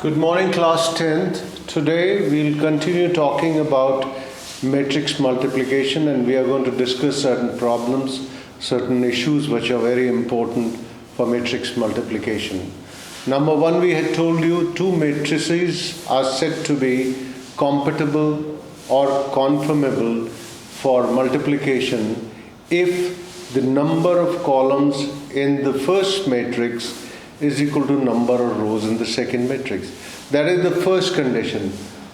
Good morning, class 10th. Today we'll continue talking about matrix multiplication, and we are going to discuss certain problems, certain issues which are very important for matrix multiplication. Number one, we had told you two matrices are said to be compatible or conformable for multiplication if the number of columns in the first matrix is equal to number of rows in the second matrix. That is the first condition.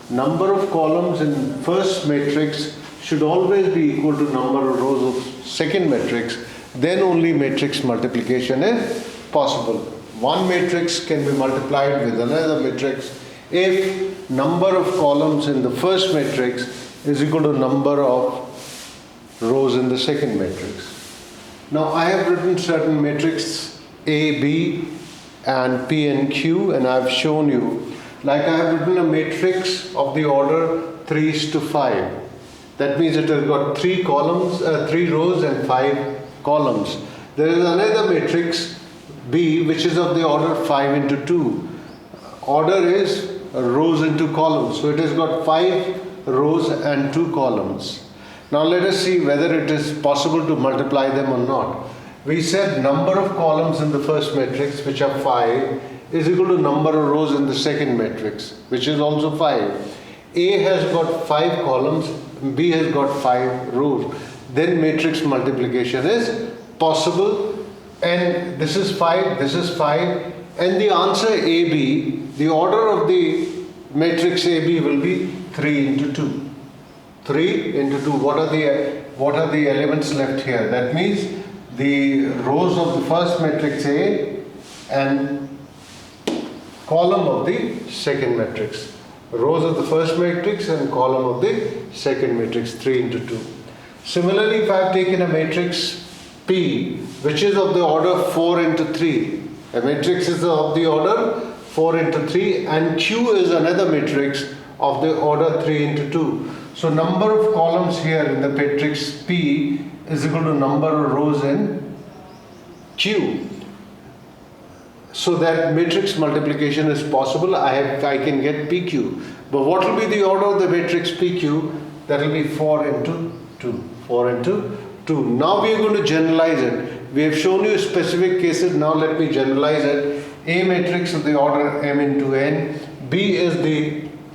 Number of columns in first matrix should always be equal to number of rows of second matrix. Then only matrix multiplication is possible. One matrix can be multiplied with another matrix if number of columns in the first matrix is equal to number of rows in the second matrix. Now I have written certain matrices A, B, and P and Q, and I've shown you, like I have written a matrix of the order 3:5. That means it has got 3 rows and 5 columns. There is another matrix B which is of the order 5:2. Order is rows into columns, so it has got 5 rows and 2 columns. Now let us see whether it is possible to multiply them or not. We said number of columns in the first matrix, which are 5, is equal to number of rows in the second matrix, which is also 5. A has got 5 columns, B has got 5 rows. Then matrix multiplication is possible, and this is 5, this is 5, and the answer AB, the order of the matrix AB will be 3:2. 3:2. What are the elements left here? That means the rows of the first matrix A and column of the second matrix. Rows of the first matrix and column of the second matrix, 3:2. Similarly, if I have taken a matrix P, which is of the order 4:3, a matrix is of the order 4:3, and Q is another matrix of the order 3:2. So number of columns here in the matrix P is equal to number of rows in Q. So that matrix multiplication is possible. I can get PQ. But what will be the order of the matrix PQ? That will be 4:2. 4:2. Now we are going to generalize it. We have shown you specific cases. Now let me generalize it. A matrix of the order m×n. B is the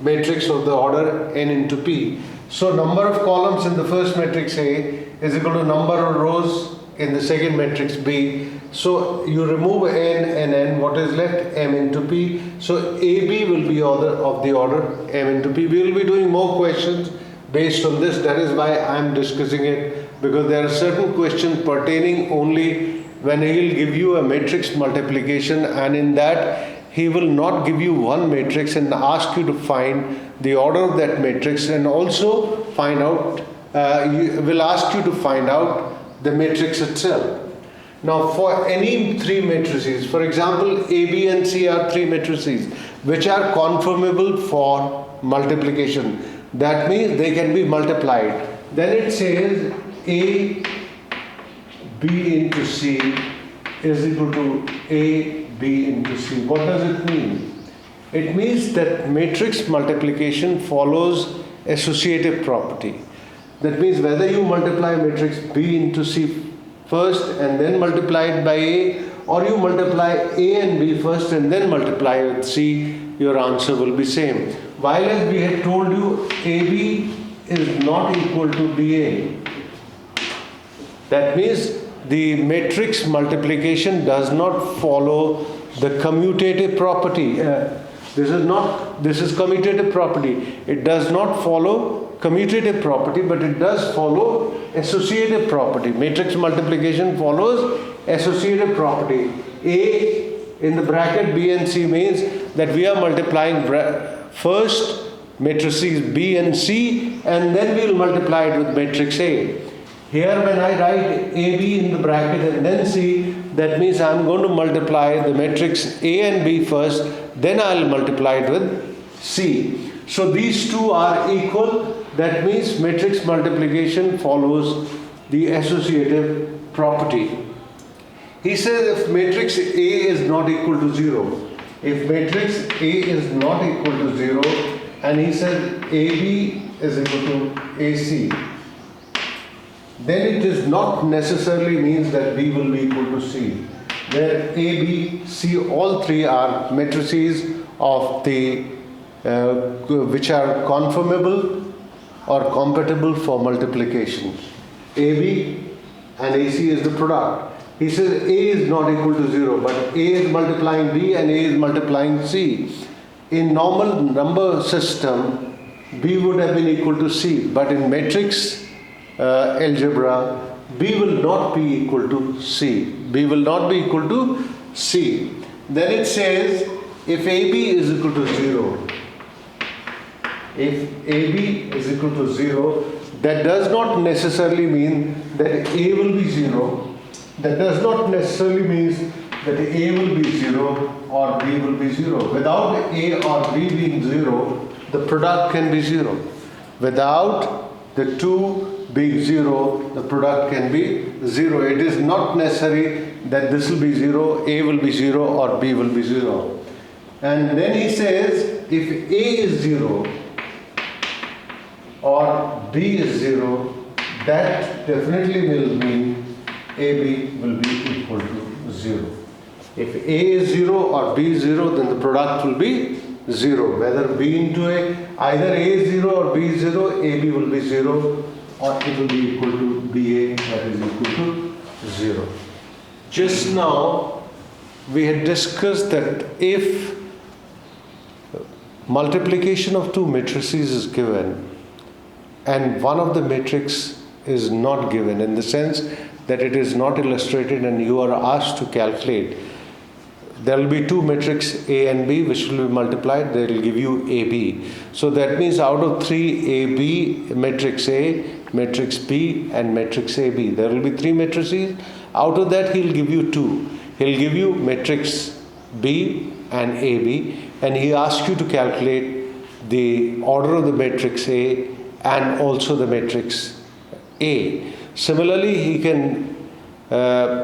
matrix of the order n×p. So number of columns in the first matrix A is equal to number of rows in the second matrix B. So you remove n and n, what is left? m×p. So AB will be of the order m×p. We will be doing more questions based on this. That is why I am discussing it, because there are certain questions pertaining only when he will give you a matrix multiplication, and in that he will not give you one matrix and ask you to find the order of that matrix, and also find out, will ask you to find out the matrix itself. Now for any 3 matrices, for example A, B and C are 3 matrices which are conformable for multiplication. That means they can be multiplied. Then it says A, B into C is equal to A, B into C. What does it mean? It means that matrix multiplication follows associative property. That means whether you multiply matrix B into C first and then multiply it by A, or you multiply A and B first and then multiply with C, your answer will be same. While as we had told you, AB is not equal to BA. That means the matrix multiplication does not follow the commutative property. This is commutative property. It does not follow commutative property, but it does follow associative property. Matrix multiplication follows associative property. A in the bracket B and C means that we are multiplying first matrices B and C, and then we will multiply it with matrix A. Here when I write AB in the bracket and then C, that means I am going to multiply the matrix A and B first, then I will multiply it with C. So these two are equal. That means matrix multiplication follows the associative property. He says if matrix A is not equal to 0, If matrix A is not equal to 0 and he says AB is equal to AC, then it does not necessarily means that B will be equal to C. Where A, B, C, all three are matrices of the which are conformable or compatible for multiplication. AB and AC is the product. He says A is not equal to 0, but A is multiplying B and A is multiplying C. In normal number system, B would have been equal to C, but in matrix algebra, B will not be equal to C. B will not be equal to C. Then it says if AB is equal to 0, if AB is equal to 0, that does not necessarily mean that A will be 0. That does not necessarily mean that A will be 0 or B will be 0. Without A or B being 0, the product can be 0. Without the two being 0, the product can be 0. It is not necessary that this will be 0, A will be 0 or B will be 0. And then he says if A is 0 or B is 0, that definitely will mean AB will be equal to 0. If A is 0 or B is 0, then the product will be 0. Whether B into A, either A is 0 or B is 0, AB will be 0 or it will be equal to BA, that is equal to 0. Just now we had discussed that if multiplication of two matrices is given and one of the matrix is not given, in the sense that it is not illustrated and you are asked to calculate, there will be two matrices A and B which will be multiplied, they will give you AB. So that means out of three AB, matrix A, matrix B and matrix AB, there will be three matrices. Out of that he will give you two. He will give you matrix B and AB, and he asks you to calculate the order of the matrix A and also the matrix A. Similarly, he can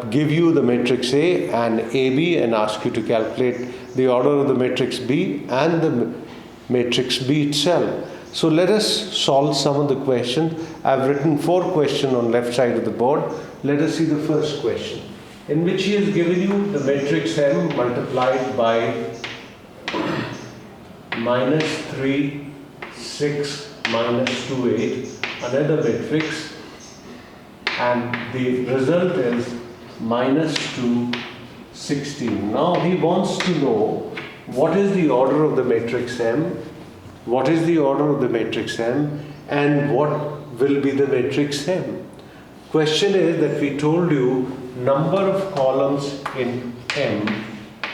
give you the matrix A and AB and ask you to calculate the order of the matrix B and the matrix B itself. So let us solve some of the questions. I have written 4 questions on left side of the board. Let us see the first question, in which he has given you the matrix M multiplied by -3, 6, -2, 8, another matrix, and the result is -2, 16. Now he wants to know what is the order of the matrix M, what is the order of the matrix M, and what will be the matrix M. Question is that we told you number of columns in M,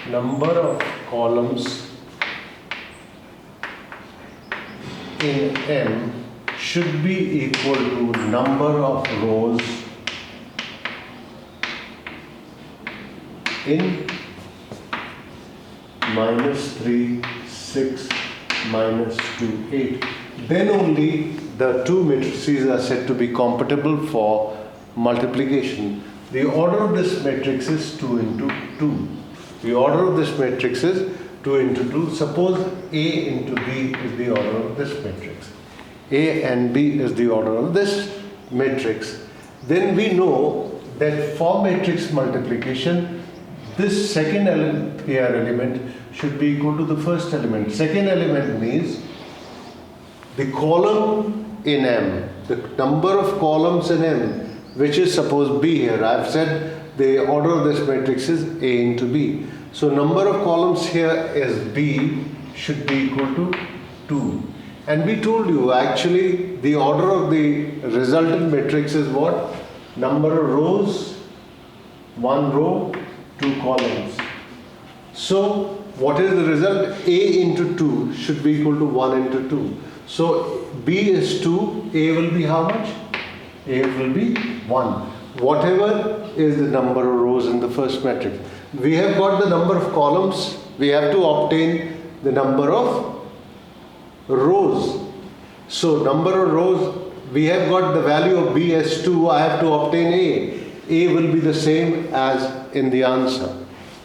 number of columns in M should be equal to number of rows in -3, 6, -2, 8. Then only the two matrices are said to be compatible for multiplication. The order of this matrix is 2 into 2. The order of this matrix is 2 into 2. Suppose A into B is the order of this matrix. A and B is the order of this matrix. Then we know that for matrix multiplication, this second element should be equal to the first element. Second element means the column in M, the number of columns in M, which is suppose B here. I have said the order of this matrix is A into B. So number of columns here is B should be equal to 2. And we told you actually the order of the resultant matrix is what? Number of rows, 1 row, 2 columns. So what is the result? A into 2 should be equal to 1 into 2. So B is 2, A will be how much? A will be 1. Whatever is the number of rows in the first matrix. We have got the number of columns, we have to obtain the number of rows. So number of rows, we have got the value of B as 2, I have to obtain A. A will be the same as in the answer.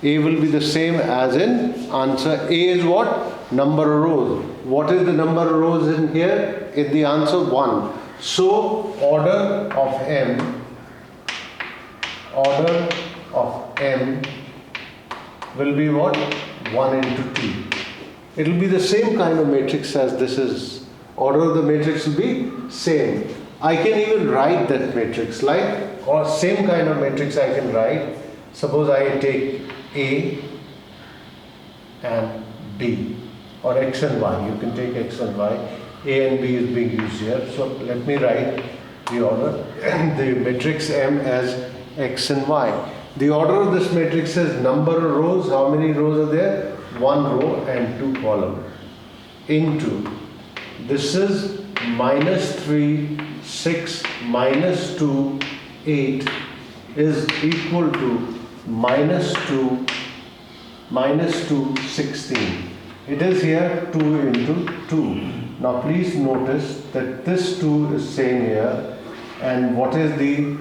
A will be the same as in answer. A is what? Number of rows. What is the number of rows in here? In the answer, 1. So order of M will be what? 1 into 2. It will be the same kind of matrix as this is. Order of the matrix will be same. I can even write that matrix like, or same kind of matrix I can write. Suppose I take A and B, or X and Y. You can take X and Y. A and B is being used here. So let me write the order, the matrix M as X and Y. The order of this matrix is number of rows. How many rows are there? 1 row and 2 columns. Into, this is -3, 6, -2, 8 is equal to -2, 16. It is here 2 into 2. Now please notice that this 2 is same here, and what is the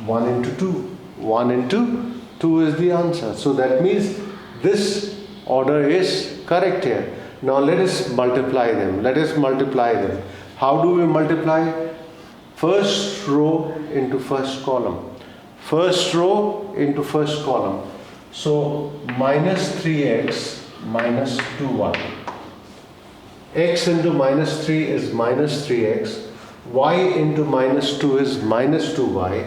1 into 2? 1 into 2 is the answer. So that means this order is correct here. Now let us multiply them. How do we multiply? First row into first column. First row into first column. So -3x minus 2y. X into -3 is -3x. Y into -2 is -2y.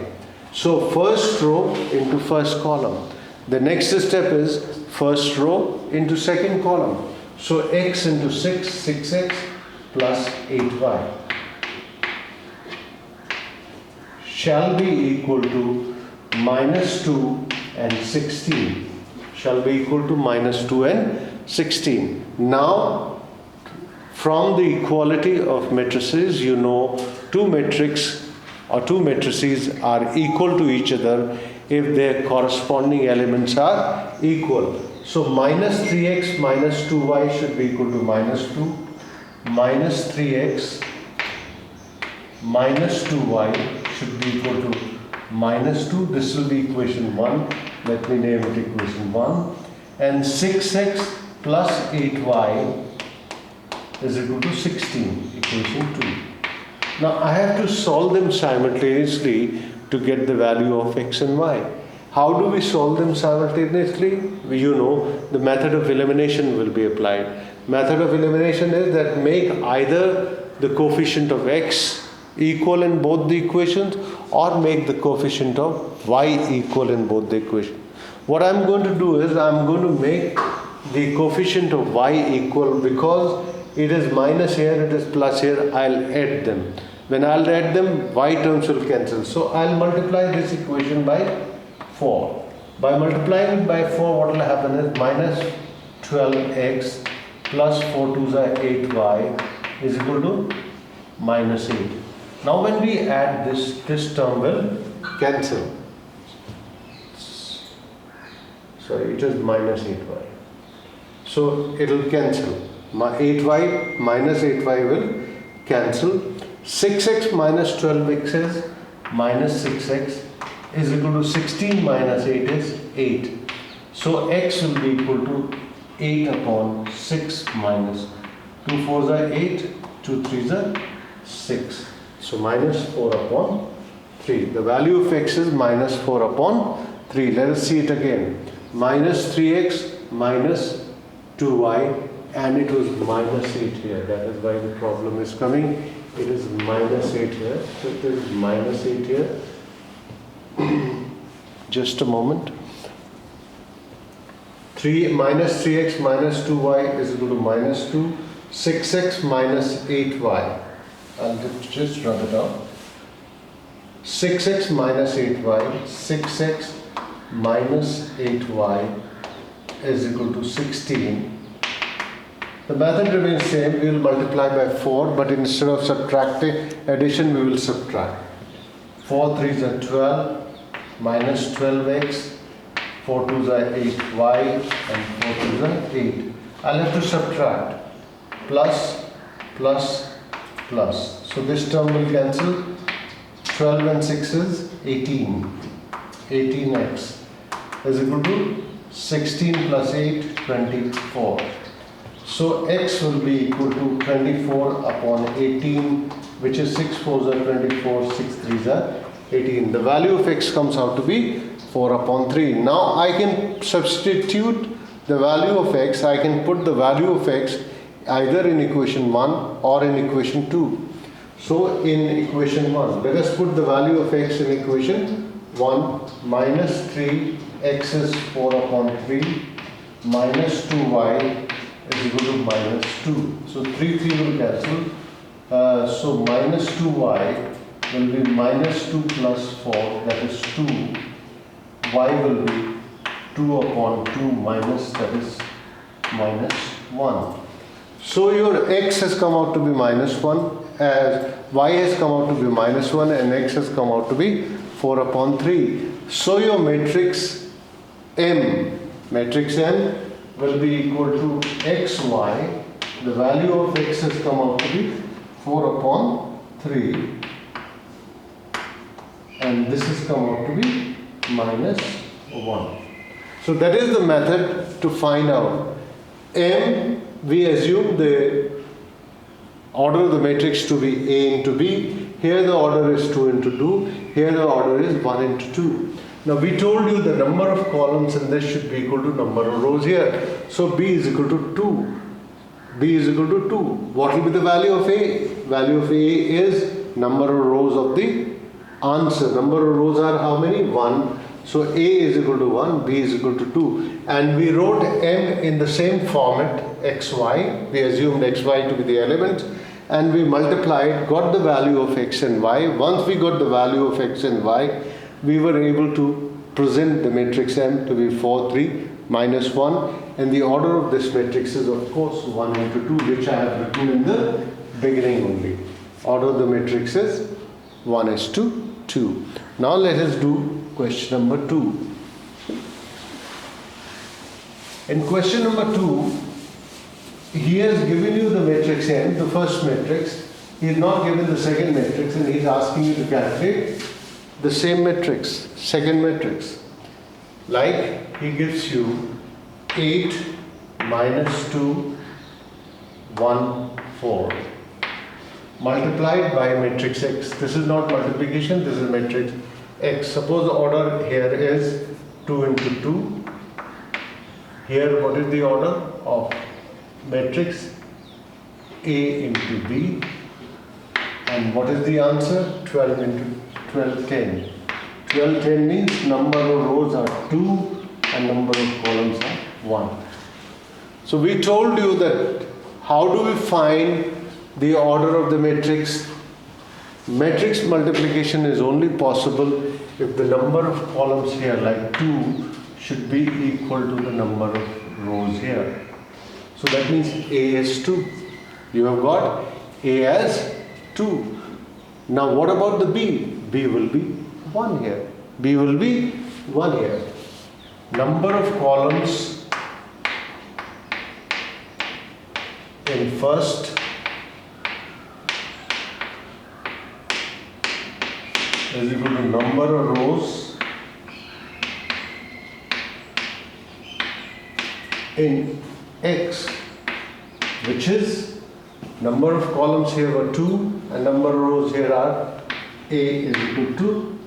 So first row into first column. The next step is first row into second column. So x into 6, 6x plus 8y shall be equal to -2 and 16. Shall be equal to -2 and 16. Now, from the equality of matrices, you know two matrices are equal to each other if their corresponding elements are equal. So -3x minus 2y should be equal to -2. -3x minus 2y should be equal to -2. This will be equation 1. Let me name it equation 1. And 6x plus 8y is equal to 16, equation 2. Now I have to solve them simultaneously to get the value of x and y. How do we solve them simultaneously? You know, the method of elimination will be applied. Method of elimination is that make either the coefficient of x equal in both the equations or make the coefficient of y equal in both the equations. What I'm going to do is I'm going to make the coefficient of y equal, because it is minus here, it is plus here, I'll add them. When I'll add them, y terms will cancel. So I'll multiply this equation by 4. By multiplying it by 4, what will happen is minus 12x plus 4 2s are 8y is equal to minus 8. Now when we add this, this term will cancel. Sorry, it is minus 8y. So it will cancel. 8y minus 8y will cancel. 6x minus 12x is minus 6x is equal to 16 minus 8 is 8. So x will be equal to 8 upon 6 minus 2 4s are 8, 2 3s are 6. So minus 4 upon 3. The value of x is minus 4 upon 3. Let us see it again. Minus 3x minus 2y, and it was minus 8 here. That is why the problem is coming. It is minus 8 here. So it is minus 8 here. Just a moment. Minus 3x minus 2y is equal to minus 2. 6x minus 8y. I'll just rub it out. 6x minus 8y. 6x minus 8y is equal to 16. The method remains same. We will multiply by 4, but instead of subtracting addition, we will subtract. 4 3s are 12 minus 12x. 4 2s are 8y and 4 2s are 8. I'll have to subtract. Plus, plus, plus. So this term will cancel. 12 and 6 is 18. 18x is equal to 16 plus 8, 24. So x will be equal to 24 upon 18, which is 6 4s are 24, 6 3s are 18. The value of x comes out to be 4 upon 3. Now I can substitute the value of x. I can put the value of x either in equation 1 or in equation 2. So in equation 1, let us put the value of x in equation 1. Minus 3 x is 4 upon 3 minus 2y is equal to minus 2. So 3 will cancel. So minus 2y will be minus 2 plus 4, that is 2. Y will be 2 upon 2 minus, that is minus 1. So your x has come out to be minus 1, as y has come out to be minus 1 and x has come out to be 4 upon 3. So your matrix M will be equal to xy. The value of x has come out to be 4 upon 3 and this has come out to be minus 1. So that is the method to find out M. We assume the order of the matrix to be A into B. Here the order is 2 into 2. Here the order is 1 into 2. Now we told you the number of columns in this should be equal to number of rows here. So B is equal to 2. B is equal to 2. What will be the value of A? Value of A is number of rows of the answer. Number of rows are how many? 1. So A is equal to 1, B is equal to 2. And we wrote M in the same format, xy. We assumed xy to be the element. And we multiplied, got the value of x and y. Once we got the value of x and y, we were able to present the matrix M to be 4, 3, minus 1. And the order of this matrix is of course 1 into 2, which I have written in the beginning only. Order of the matrix is 1 is to 2. Now let us do question number 2. In question number 2, he has given you the matrix M, the first matrix. He has not given the second matrix and he is asking you to calculate the same matrix, second matrix. Like he gives you 8 minus 2, 1, 4 multiplied by matrix X. This is not multiplication, this is matrix X. Suppose the order here is 2 into 2. Here what is the order of matrix A into B? And what is the answer? 12 into 12, 10. 12, 10 means number of rows are 2 and number of columns are 1. So we told you that how do we find the order of the matrix? Matrix multiplication is only possible if the number of columns here, like 2, should be equal to the number of rows here. So that means A is 2. You have got A as 2. Now what about the B? B will be 1 here. B will be 1 here. Number of columns in first is equal to number of rows in X, which is number of columns here were 2 and number of rows here are A is equal to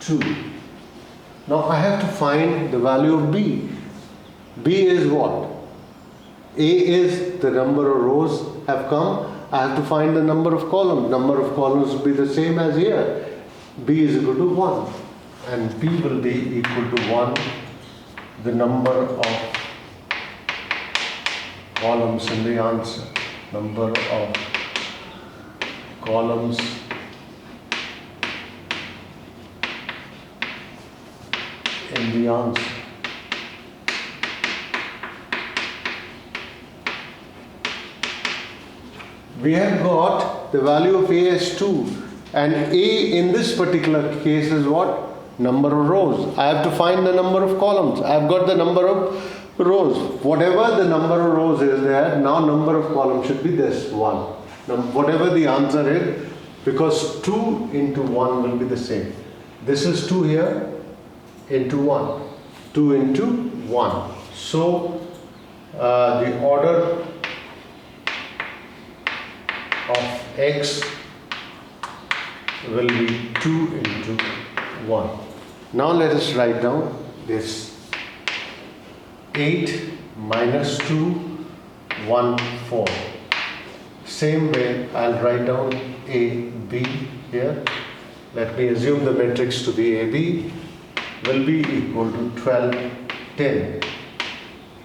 2. Now I have to find the value of B. B is what? A is the number of rows have come. I have to find the number of columns. Number of columns will be the same as here. B is equal to 1 and P will be equal to 1, the number of columns in the answer. Number of columns in the answer. We have got the value of A as 2 and A in this particular case is what? Number of rows. I have to find the number of columns. I have got the number of rows. Whatever the number of rows is there, now number of columns should be this 1. Now whatever the answer is, because 2 into 1 will be the same. This is 2 here into 1. 2 into 1. So the order of x will be 2 into 1. Now let us write down this 8 minus 2, 1, 4. Same way I'll write down A, B here. Let me assume the matrix to be AB will be equal to 12, 10.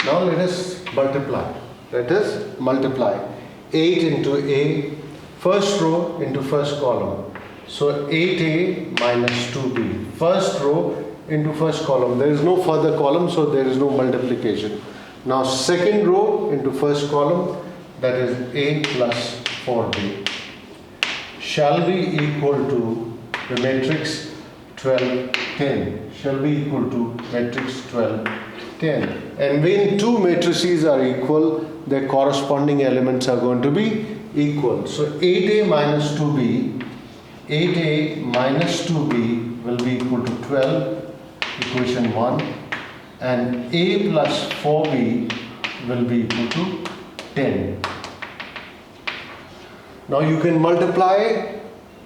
Now let us multiply. Let us multiply 8 into A, first row into first column. So 8A minus 2B, first row into first column. There is no further column, so there is no multiplication. Now second row into first column, that is A plus 4B, shall be equal to the matrix 12, 10. Shall be equal to matrix 12, 10. And when two matrices are equal, their corresponding elements are going to be equal. So 8A minus 2B, 8A minus 2B will be equal to 12, equation 1, and A plus 4B will be equal to 10. Now you can multiply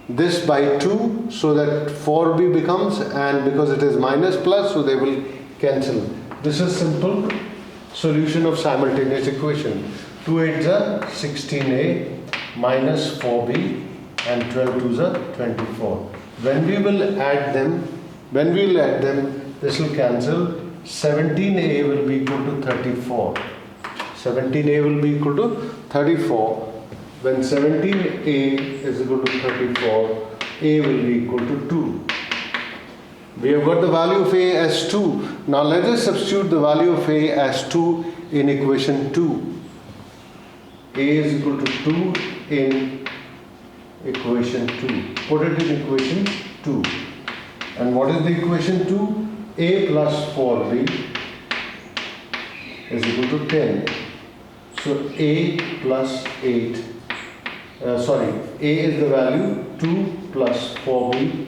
this by 2 so that 4B becomes, and because it is minus plus, so they will cancel. This is simple solution of simultaneous equation. 2 8s are 16A minus 4B and 12 2s are 24. When we will add them, this will cancel. 17A will be equal to 34. 17A will be equal to 34. When 17A is equal to 34, A will be equal to 2. We have got the value of A as 2. Now let us substitute the value of A as 2 in equation 2. A is equal to 2 in equation 2. Put it in equation 2. And what is the equation 2? A plus 4B is equal to 10. So A plus 8. A is the value, 2 plus 4B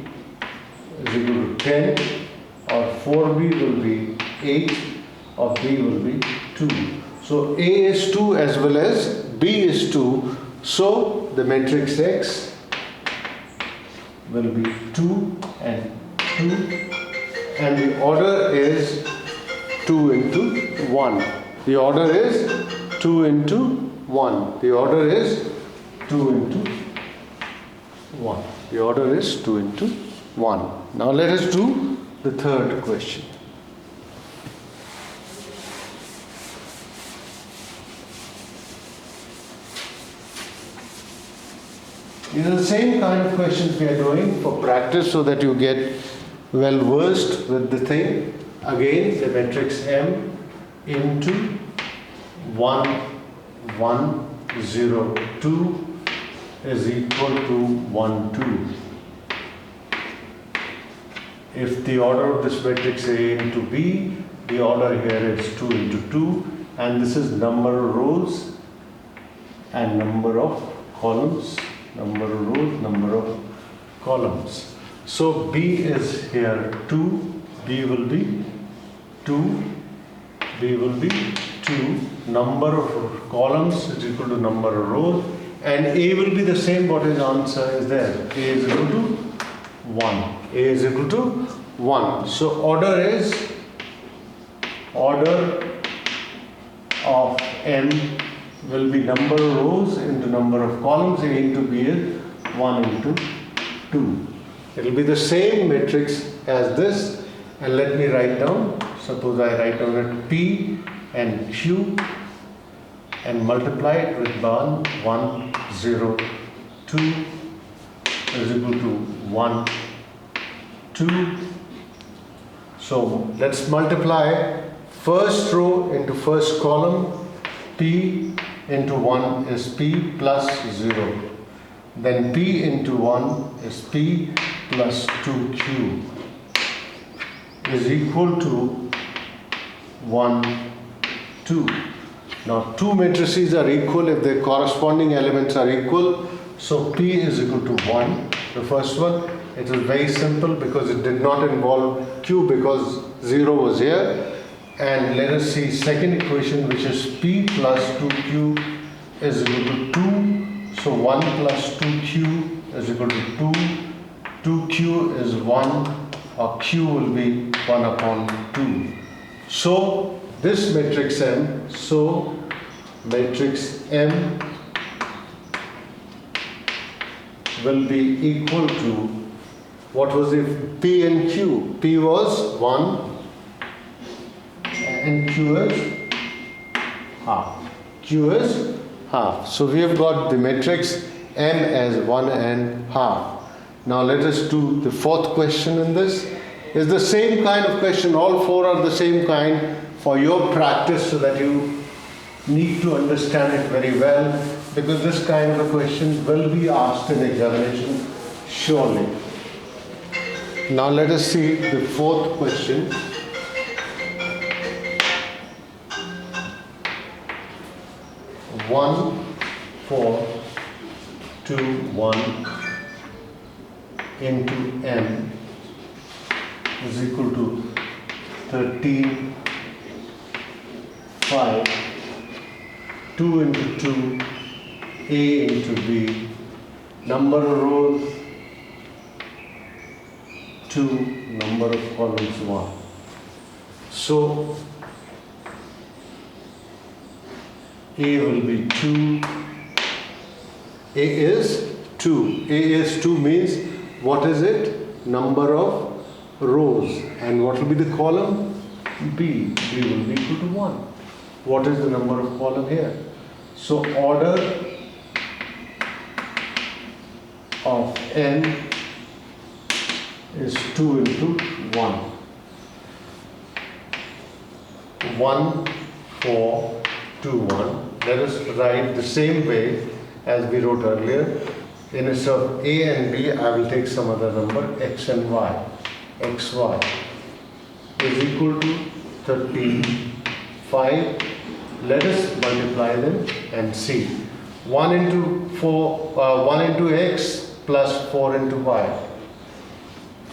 is equal to 10, or 4B will be 8, or B will be 2. So A is 2 as well as B is 2. So the matrix X will be 2 and 2, and the order is 2 into 1. The order is 2 into 1. The order is 2 into 1. The order is 2 into 1. Now let us do the third question. These are the same kind of questions we are doing for practice so that you get well versed with the thing. Again, the matrix M into 1, 1, 0, 2 is equal to 1, 2. If the order of this matrix A into B, the order here is 2 into 2, and this is number of rows and number of columns. Number of rows, number of columns. So B is here 2, B will be 2, B will be 2, number of columns is equal to number of rows, and A will be the same, what his answer is there. A is equal to 1. A is equal to 1. So order is, order of M will be number of rows into number of columns. A into B is 1 into 2. It will be the same matrix as this, and let me write down. Suppose I write down it P and Q and multiply it with 1, 1, 0, 2 is equal to 1, 2. So let's multiply first row into first column. P into 1 is P plus 0. Then P into 1 is P plus 2Q is equal to 1, 2. Now two matrices are equal if their corresponding elements are equal. So P is equal to 1 The first one, it was very simple because it did not involve q because 0 was here. And let us see second equation, which is p plus 2q is equal to 2. So 1 plus 2q is equal to 2. 2q is 1, or q will be 1 upon 2. So this matrix M, matrix M will be equal to, what was the P and Q? P was 1 and Q is half. Q is half. So we have got the matrix M as 1 and half. Now let us do the fourth question in this. It's the same kind of question. All four are the same kind for your practice, so that you need to understand it very well, because this kind of a question will be asked in examination surely. Now let us see the fourth question. One, 4, 2, 1 into M is equal to 13, 5, 2 into 2, A into B, number of rows 2, number of columns 1. So A will be 2, A is 2. A is 2 means, what is it? Number of rows. And what will be the column? B. B will be equal to 1. What is the number of column here? So order of n is 2 into 1. 1, 4, 2, 1. Let us write the same way as we wrote earlier. Instead of A and B, I will take some other number, x and y. xy is equal to 13, 5. Let us multiply them and see. 1 into 1 into x plus 4 into y.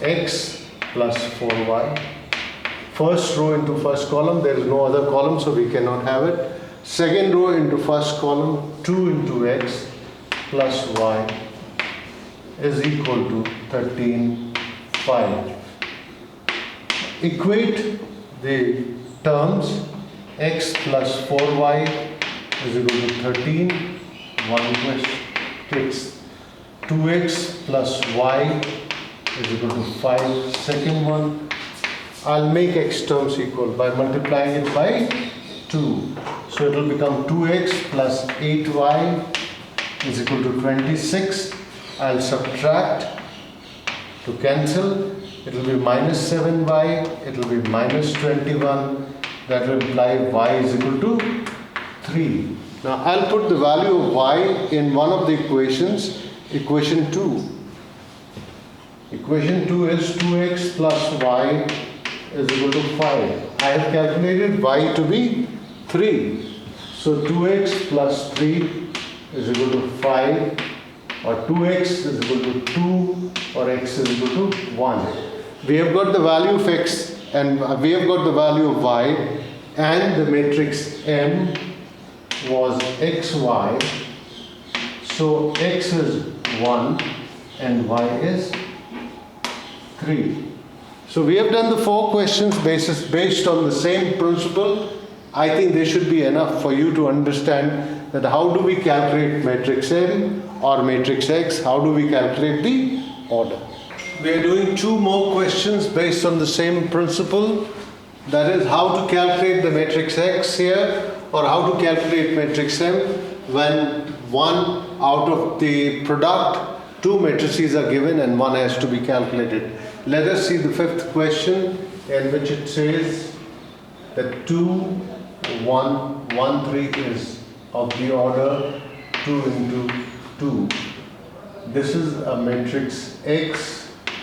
X plus 4y. First row into first column, there is no other column, so we cannot have it. Second row into first column, 2 into x plus y is equal to 13, 5. Equate the terms. X plus 4y is equal to 13. One question takes 2x plus y is equal to 5. Second one, I'll make x terms equal by multiplying it by 2. So it will become 2x plus 8y is equal to 26. I'll subtract to cancel. It will be minus 7y, it will be minus 21. That will imply y is equal to 3. Now I'll put the value of y in one of the equations, equation 2. Equation 2 is 2x plus y is equal to 5. I have calculated y to be 3. So 2x plus 3 is equal to 5, or 2x is equal to 2, or x is equal to 1. We have got the value of x and we have got the value of y, and the matrix M was xy. So x is 1 and y is 3. So we have done the 4 questions based on the same principle. I think they should be enough for you to understand that how do we calculate matrix M or matrix X, how do we calculate the order. We are doing 2 more questions based on the same principle. That is, how to calculate the matrix X here, or how to calculate matrix M when one out of the product, 2 matrices are given and one has to be calculated. Let us see the 5th question, in which it says that 2, 1, 1, 3 is of the order 2 into 2. This is a matrix X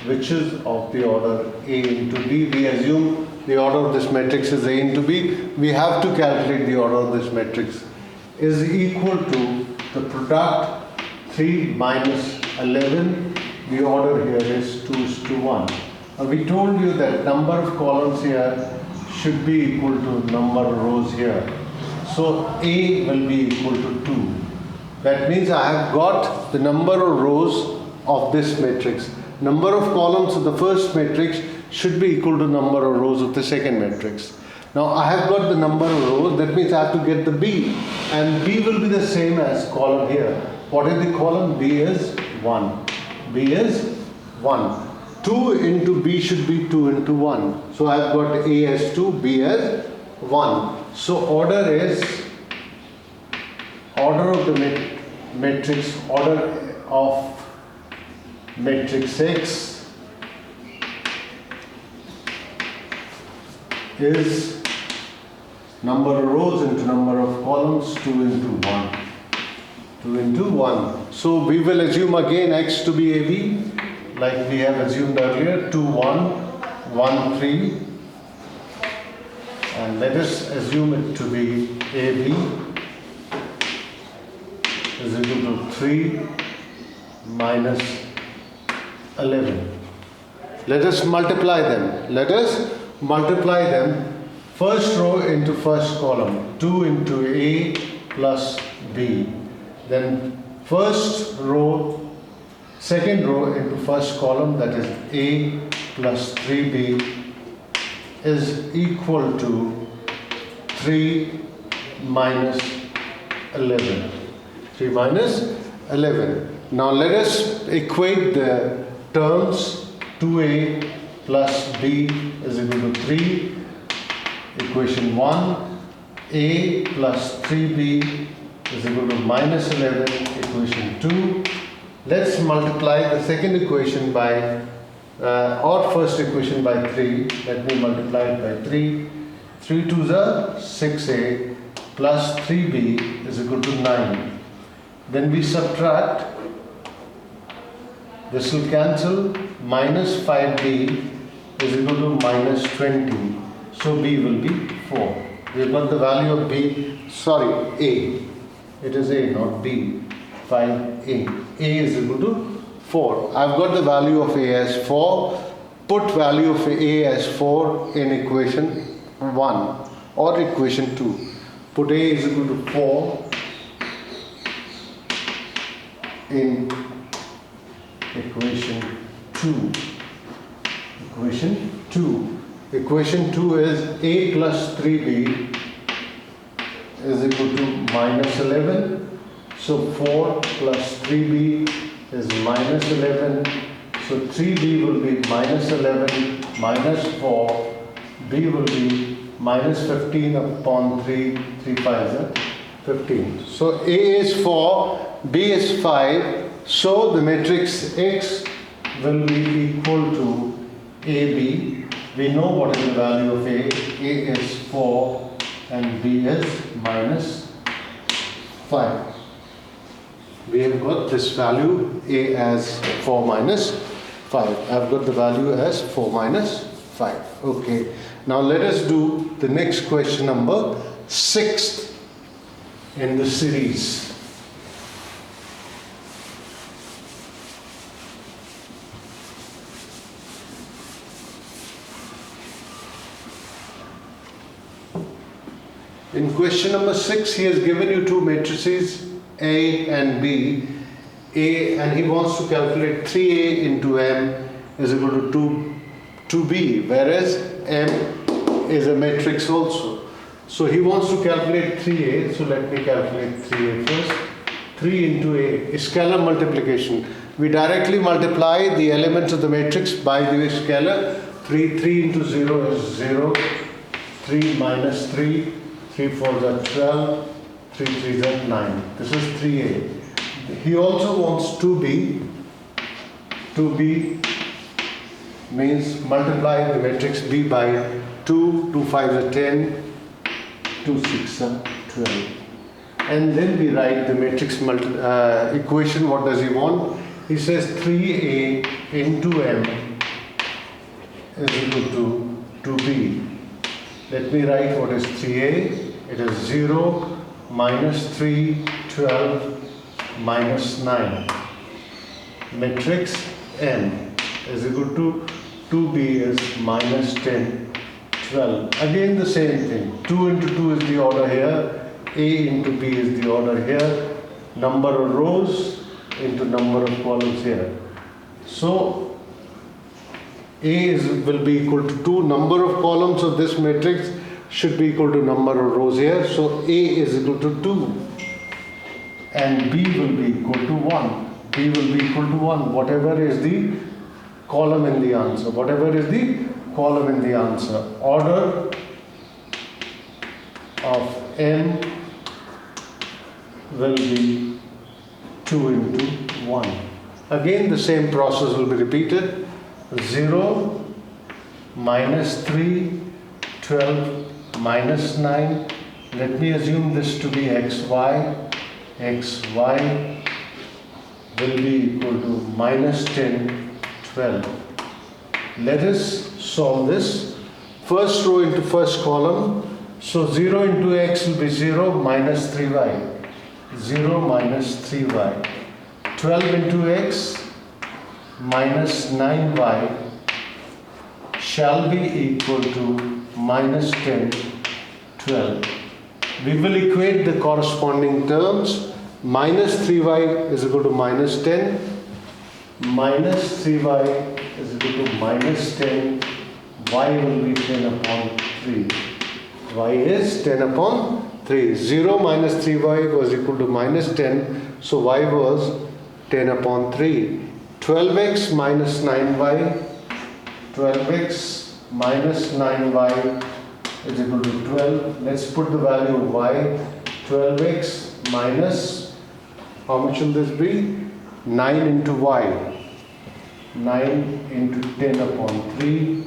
which is of the order A into B. We assume the order of this matrix is A into B. We have to calculate the order of this matrix is equal to the product 3 minus 11 the order here is 2:1. We told you that number of columns here should be equal to number of rows here. So A will be equal to 2. That means I have got the number of rows of this matrix. Number of columns of the first matrix should be equal to number of rows of the second matrix. Now I have got the number of rows, that means I have to get the B, and B will be the same as column here. What is the column? B is 1. B is 1. 2 into B should be 2 into 1. So I have got A as 2, B as 1. So order of the matrix, order of matrix X is number of rows into number of columns, 2 into 1. 2 into 1. So we will assume again X to be AB, like we have assumed earlier, 2, 1, 1, 3. And let us assume it to be AB is equal to 3 minus 11. Let us multiply them. Let us multiply them. First row into first column, 2 into A plus B. Then first row, second row into first column, that is A plus 3B is equal to 3 minus 11. 3 minus 11. Now let us equate the terms. 2A plus B is equal to 3. Equation 1. A plus 3B is equal to minus 11. Equation 2. Let's multiply the second equation by or first equation by 3. Let me multiply it by 3. 3 2s are 6A plus 3B is equal to 9. Then we subtract. This will cancel. Minus 5B is equal to minus 20. So B will be 4. We have got the value of B, sorry, A. It is A, not B. 5A. A is equal to 4. I've got the value of A as 4. Put value of A as 4 in equation 1 or equation 2. Put A is equal to 4 in equation 2. Equation 2. Equation 2 is A plus 3B is equal to minus 11. So 4 plus 3B is minus 11. So 3B will be minus 11 minus 4. B will be minus 15 upon 3. 3 5 is 15. So A is 4, B is 5. So the matrix X will be equal to AB. We know what is the value of A. A is 4 and B is minus 5. We have got this value A as 4 minus 5. I've got the value as 4 minus 5. Okay. Now let us do the next question, number 6 in the series. In question number 6, he has given you two matrices A and B. A, and he wants to calculate 3A into M is equal to 2B, whereas M is a matrix also. So he wants to calculate 3A, so let me calculate 3A first. 3 into A is scalar multiplication. We directly multiply the elements of the matrix by the scalar. 3 into 0 is 0. 3 minus 3. 3 4s are 12, 3 3s are 9. This is 3A. He also wants 2B. 2B means multiply the matrix B by 2. 2 5s are 10, 2 6s are 12. And then we write the matrix equation. What does he want? He says 3A into M is equal to 2B. Let me write what is 3A. It is 0, minus 3, 12, minus 9. Matrix m is equal to 2b is minus 10, 12. Again the same thing. 2 into 2 is the order here. A into b is the order here. Number of rows into number of columns here. So will be equal to 2. Number of columns of this matrix should be equal to number of rows here. So A is equal to 2 and B will be equal to 1. B will be equal to 1. Whatever is the column in the answer. Whatever is the column in the answer. Order of M will be 2 into 1. Again the same process will be repeated. 0, minus 3, 12, minus 9. Let me assume this to be xy. xy will be equal to minus 10, 12. Let us solve this. First row into first column. So 0 into x will be 0 minus 3y. 0 minus 3y. 12 into x minus 9y shall be equal to minus 10, 12. We will equate the corresponding terms. Minus 3y is equal to minus 10. Minus 3y is equal to minus 10. Y will be 10 upon 3. Y is 10 upon 3. 0 minus 3y was equal to minus 10. So y was 10 upon 3. 12x minus 9y. 12x minus 9y is equal to 12. Let's put the value of y. 12x minus, how much will this be? 9 into y. 9 into 10 upon 3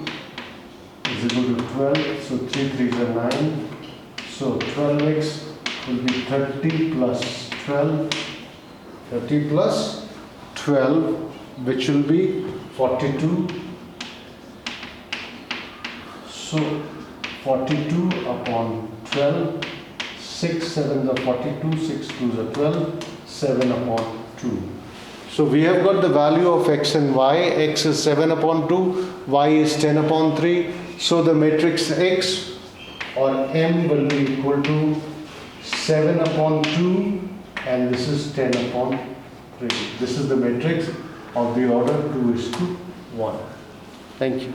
is equal to 12. So 3 3s are 9. So 12x will be 30 plus 12. 30 plus 12, which will be 42. So 42 upon 12. 6 7s are 42. 6 2s are 12. 7 upon 2. So we have got the value of x and y. X is 7 upon 2. Y is 10 upon 3. So the matrix X or M will be equal to 7 upon 2 and this is 10 upon 3. This is the matrix of the order 2:1. Thank you.